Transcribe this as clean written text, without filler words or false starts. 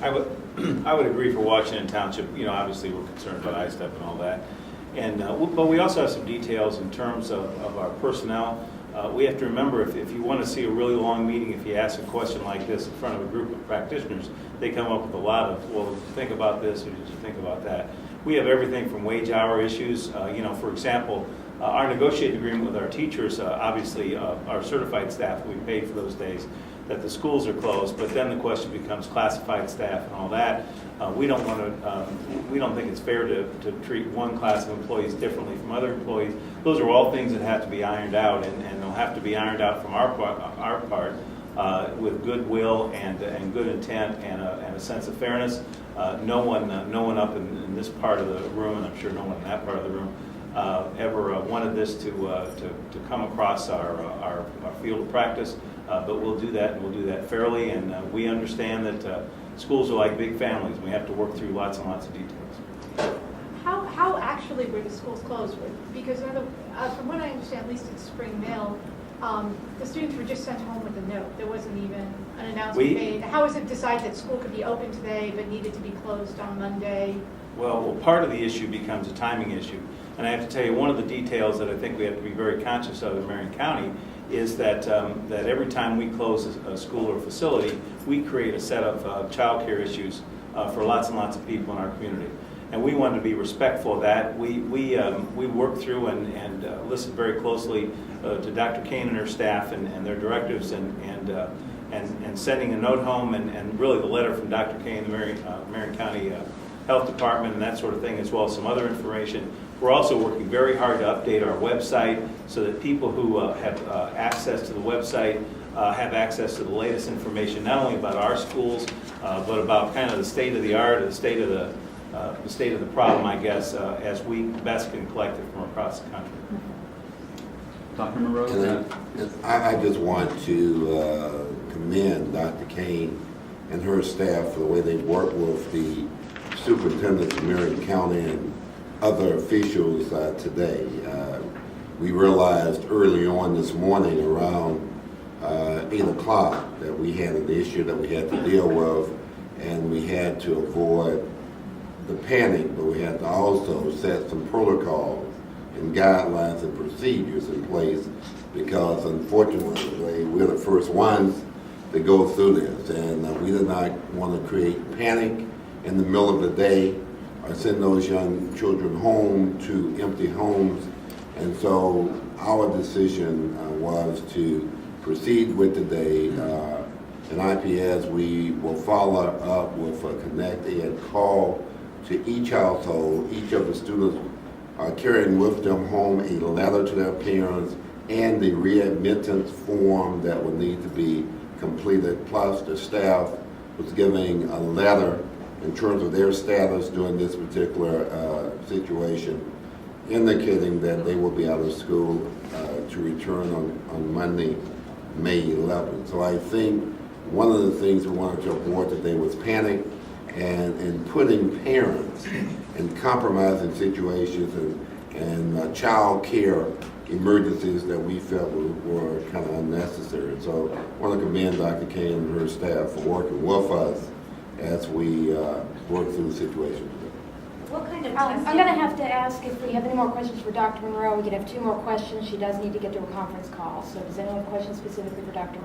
I would agree for Washington Township. You know, obviously we're concerned about ISTEP and all that, and but we also have some details in terms of our personnel. We have to remember, if you want to see a really long meeting, if you ask a question like this in front of a group of practitioners, they come up with a lot of, well, did you think about this or did you think about that? We have everything from wage hour issues. You know, for example, our negotiated agreement with our teachers, obviously our certified staff, we paid for those days that the schools are closed, but then the question becomes classified staff and all that. We don't think it's fair to treat one class of employees differently from other employees. Those are all things that have to be ironed out, and they'll have to be ironed out from our part with goodwill and good intent and a sense of fairness. No one up in this part of the room, and I'm sure no one in that part of the room, ever wanted this to come across our field of practice. But we'll do that, and we'll do that fairly. And we understand that schools are like big families. We have to work through lots and lots of details. How actually were the schools closed? Because from what I understand, at least at Spring Mill, the students were just sent home with a note. There wasn't even an announcement made. How was it decided that school could be open today but needed to be closed on Monday? Well, part of the issue becomes a timing issue. And I have to tell you, one of the details that I think we have to be very conscious of in Marion County is that every time we close a school or facility, we create a set of child care issues for lots and lots of people in our community. And we want to be respectful of that. We work through and listen very closely to Dr. Kane and her staff and their directives and sending a note home and really the letter from Dr. Kane, the Marion County Health Department and that sort of thing, as well as some other information. We're also working very hard to update our website so that people who have access to the website have access to the latest information, not only about our schools, but about kind of the state of the art, or the state of the problem, I guess, as we best can collect it from across the country. Dr. Mervilde? I just want to commend Dr. Kane and her staff for the way they work with the superintendents of Marion County and other officials today. We realized early on this morning around 8 o'clock that we had an issue that we had to deal with, and we had to avoid the panic, but we had to also set some protocols and guidelines and procedures in place, because unfortunately we're the first ones to go through this, and we did not want to create panic in the middle of the day or send those young children home to empty homes. And so our decision was to proceed with the day. In IPS, we will follow up with a Connect Ed call to each household. Each of the students are carrying with them home a letter to their parents and the readmittance form that will need to be completed, plus the staff was giving a letter in terms of their status during this particular situation, indicating that they will be out of school to return on Monday, May 11th. So I think one of the things we wanted to avoid today was panic and putting parents in compromising situations and child care emergencies that we felt were kind of unnecessary. So I want to commend Dr. Kane and her staff for working with us as we work through the situation today. What kind of I'm going to have to ask if we have any more questions for Dr. Monroe. We can have 2 more questions. She does need to get to a conference call. So does anyone have questions specifically for Dr. Monroe?